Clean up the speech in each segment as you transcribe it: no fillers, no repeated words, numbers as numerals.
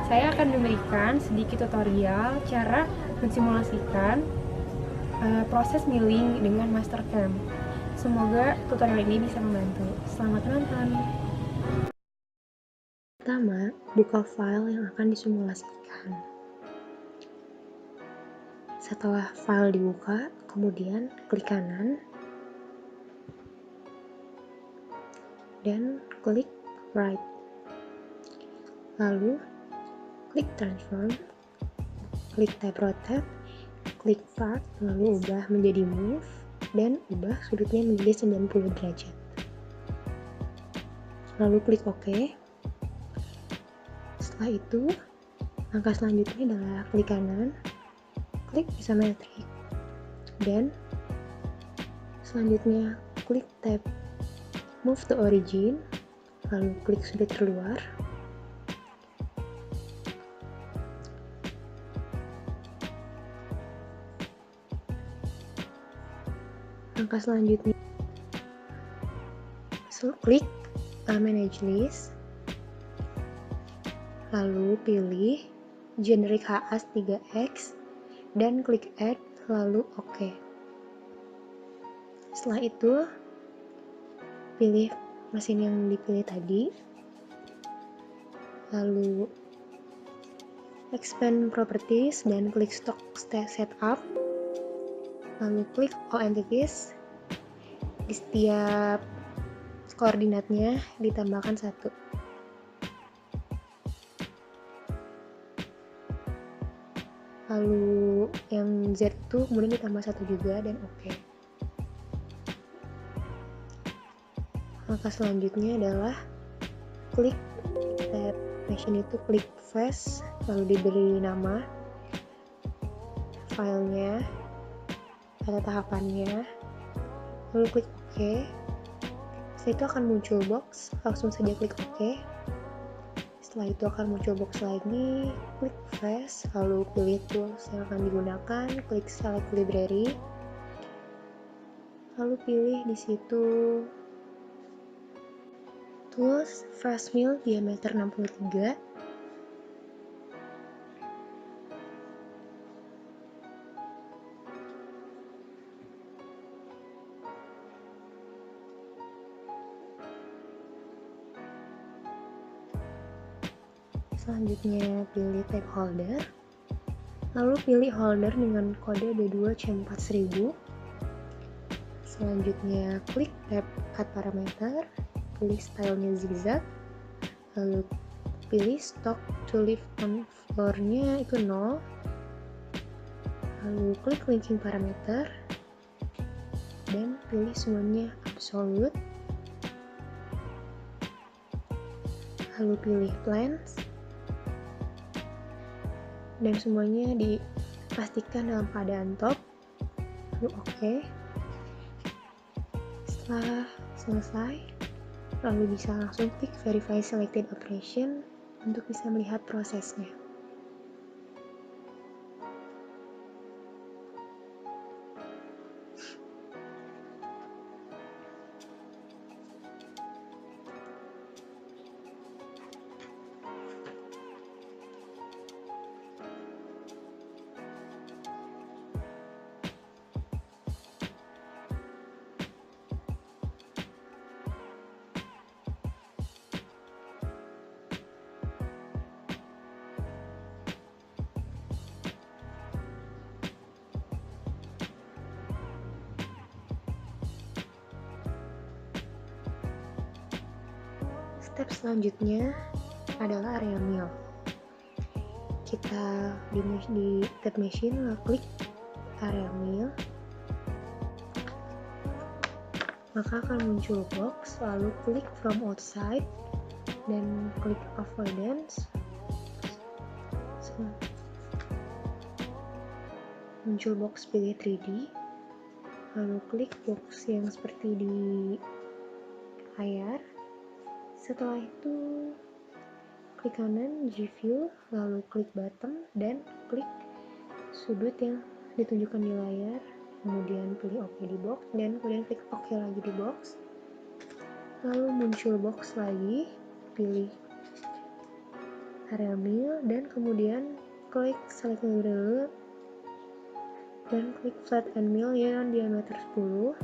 Saya akan memberikan sedikit tutorial cara mensimulasikan proses milling dengan Mastercam. Semoga tutorial ini bisa membantu. Selamat menonton! Pertama, buka file yang akan disimulasikan. Setelah file dibuka, kemudian klik kanan dan klik right. Lalu klik transform, klik tab rotate, klik part, lalu ubah menjadi move, dan ubah sudutnya menjadi 90 derajat. Lalu klik OK. Setelah itu, langkah selanjutnya adalah klik kanan, klik isometric, dan selanjutnya klik tab move to origin, lalu klik sudut terluar. Langkah selanjutnya, klik manage list, lalu pilih generic HS 3X dan klik add, lalu OK. Setelah itu, pilih mesin yang dipilih tadi, lalu expand properties dan klik stock setup, lalu klik all entities. Di setiap koordinatnya ditambahkan 1. Lalu yang Z itu kemudian ditambah 1 juga dan OK. Langkah selanjutnya adalah klik tab machine itu, klik face, lalu diberi nama filenya atau tahapannya, lalu klik OK. Setelah itu akan muncul box, langsung saja klik OK. Setelah itu akan muncul box lagi, klik face, lalu pilih tools yang akan digunakan, klik select library, lalu pilih di situ tools fresh mill diameter 63. Selanjutnya pilih tag holder, lalu pilih holder dengan kode D2C4000. Selanjutnya klik tab add parameter, pilih stylenya zigzag, lalu pilih stock to lift on floor-nya itu 0, lalu klik linking parameter dan pilih semuanya absolute, lalu pilih plans dan semuanya dipastikan dalam keadaan top, lalu OK. Setelah selesai, lalu bisa langsung klik verify selected operation untuk bisa melihat prosesnya. Step selanjutnya adalah area mill. Kita di tab machine, lalu klik area mill, maka akan muncul box, lalu klik from outside dan klik avoidance. Muncul box pilih 3D, lalu klik box yang seperti di layar. Setelah itu klik kanan G-View, lalu klik bottom dan klik sudut yang ditunjukkan di layar, kemudian pilih OK di box dan kemudian klik OK lagi di box. Lalu muncul box lagi, pilih area mill, dan kemudian klik select dulu dan klik flat end mill yang diameter 10.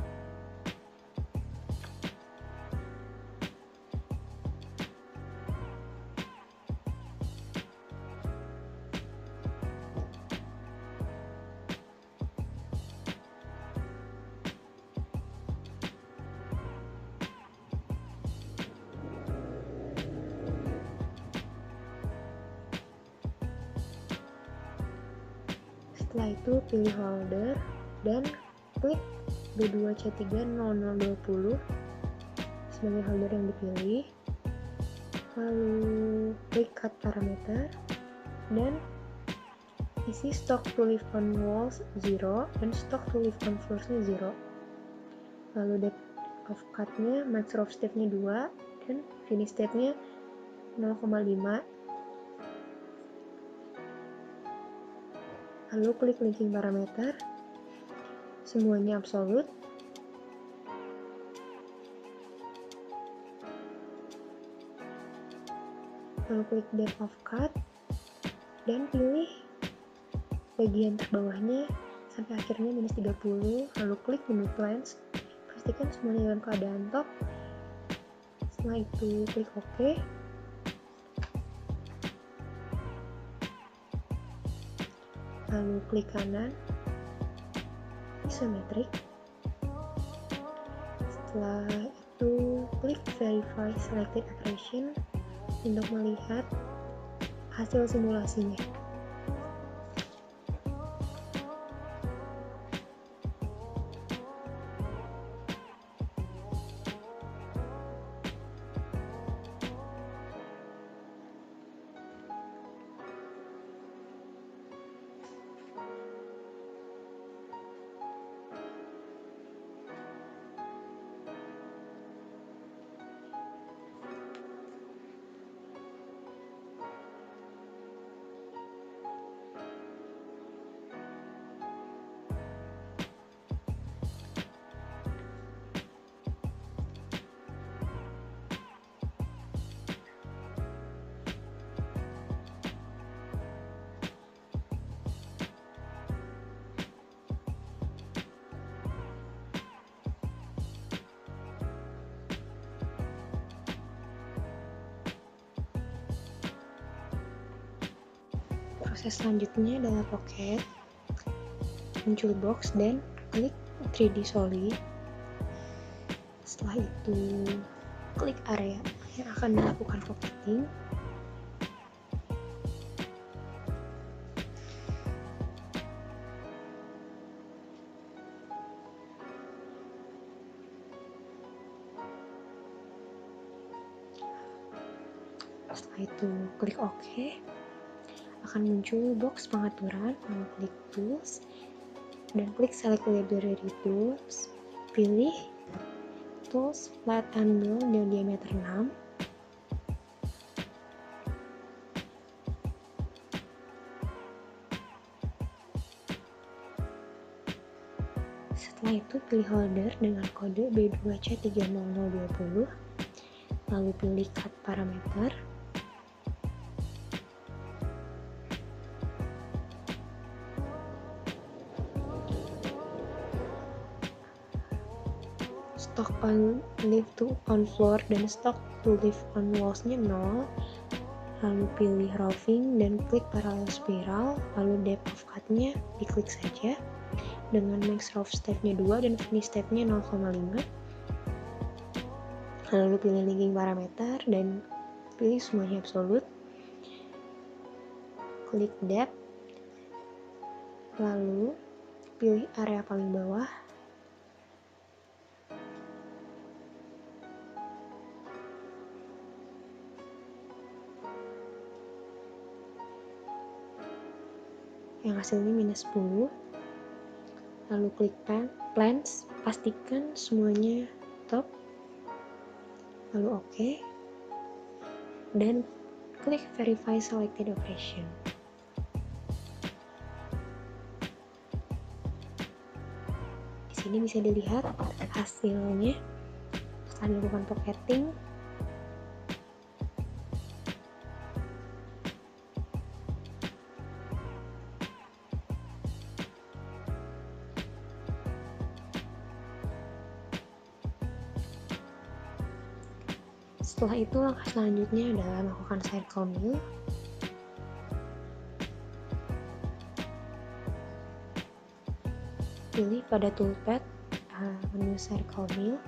Setelah itu pilih holder dan klik B2C30020 sebagai holder yang dipilih, lalu klik cut parameter dan isi stock to live on walls 0 dan stock to live on floors nya 0, lalu depth of cut nya max rough step nya 2 dan finish step nya 0,5. Lalu klik linking parameter, semuanya absolut. Lalu klik depth of cut dan pilih bagian terbawahnya sampai akhirnya minus 30. Lalu klik menu plans, pastikan semuanya dalam keadaan top. Setelah itu klik OK. Lalu klik kanan, isometric. Setelah itu klik verify selected accretion untuk melihat hasil simulasinya. Proses selanjutnya adalah pocket, muncul box dan klik 3D solid. Setelah itu klik area yang akan dilakukan pocketing. Setelah itu klik OK. Akan muncul box pengaturan, lalu klik tools dan klik select library tools, pilih tools flat end mill dengan diameter 6. Setelah itu pilih holder dengan kode B2C30020, lalu pilih cut parameter. Stock on live to on floor dan stock to live on walls nya 0, lalu pilih roughing dan klik parallel spiral, lalu depth of cut nya diklik saja dengan max rough step nya 2 dan finish step nya 0,5, lalu pilih linking parameter dan pilih semuanya absolut, klik depth, lalu pilih area paling bawah. Yang hasilnya minus 10, lalu klik plans, pastikan semuanya top, lalu OK, dan klik verify selected operation. Di sini bisa dilihat hasilnya setelah dilakukan pocketing. Setelah itu langkah selanjutnya adalah melakukan circle mill. Pilih pada toolpad menu circle mill,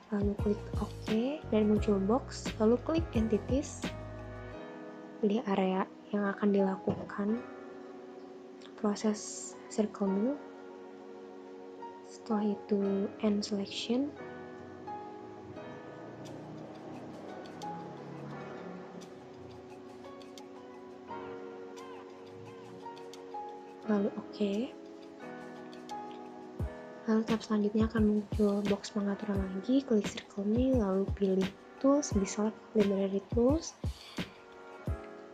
lalu klik OK dan muncul box, lalu klik entities, pilih area yang akan dilakukan proses circle mill. Setelah itu end selection, lalu OK. Lalu tahap selanjutnya akan muncul box pengaturan lagi, klik circle mill, lalu pilih tools, bisa library tools,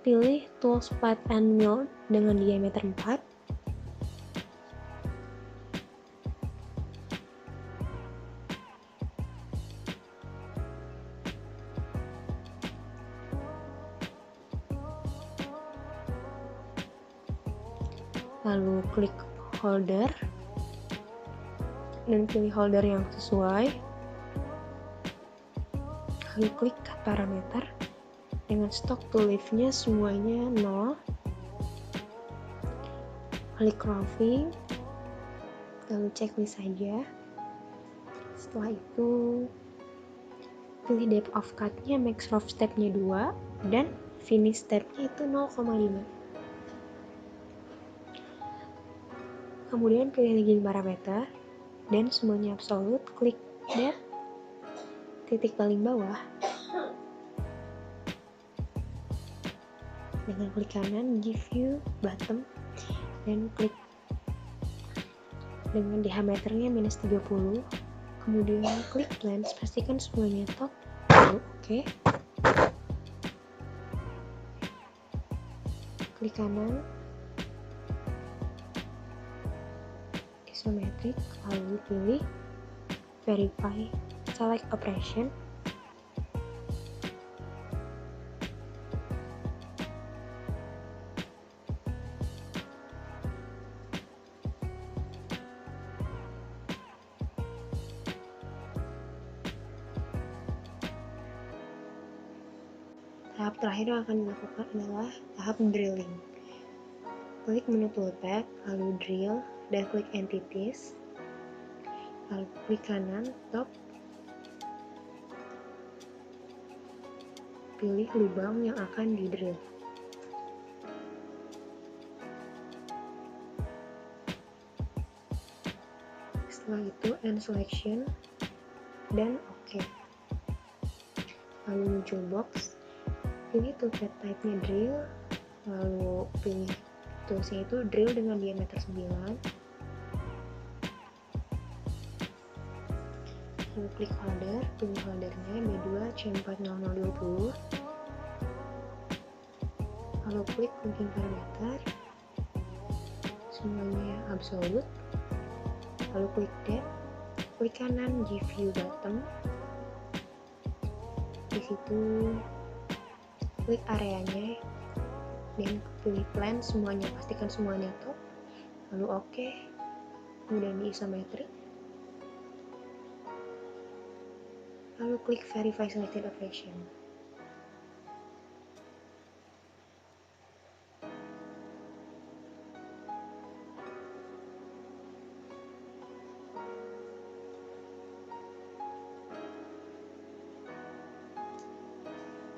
pilih tools path and mill dengan diameter 4, lalu klik holder dan pilih holder yang sesuai, lalu klik parameter dengan stock to leave-nya semuanya 0, klik roughing, lalu checklist saja. Setelah itu pilih depth of cut-nya max rough step-nya 2 dan finish step-nya itu 0,5. Kemudian pilih legging parameter dan semuanya absolute, klik depth, titik paling bawah, dengan klik kanan give view bottom dan klik dengan diameternya -30, kemudian klik blend, pastikan semuanya top, lalu OK, klik kanan isometric, lalu pilih verify select operation, tahap terakhir yang akan dilakukan adalah tahap drilling. Klik menu toolpad, lalu drill, dan klik entities, lalu klik kanan top, pilih lubang yang akan di drill. Setelah itu end selection dan OK. Lalu muncul box, pilih toolpad type-nya drill, lalu pilih toolsnya itu drill dengan diameter 9, lalu klik holder, pilih holdernya B2 C40020, lalu klik legging parameter, semuanya absolute, lalu klik depth, klik kanan give view bottom, di situ klik areanya dan pilih plan semuanya, pastikan semuanya top, lalu OK, kemudian di isometrik, lalu klik verify selected operation.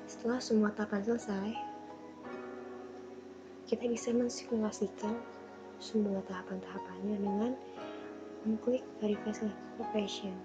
Setelah semua tahapan selesai, kita bisa mensimulasikan semua tahapan-tahapannya dengan mengklik verify selected operation.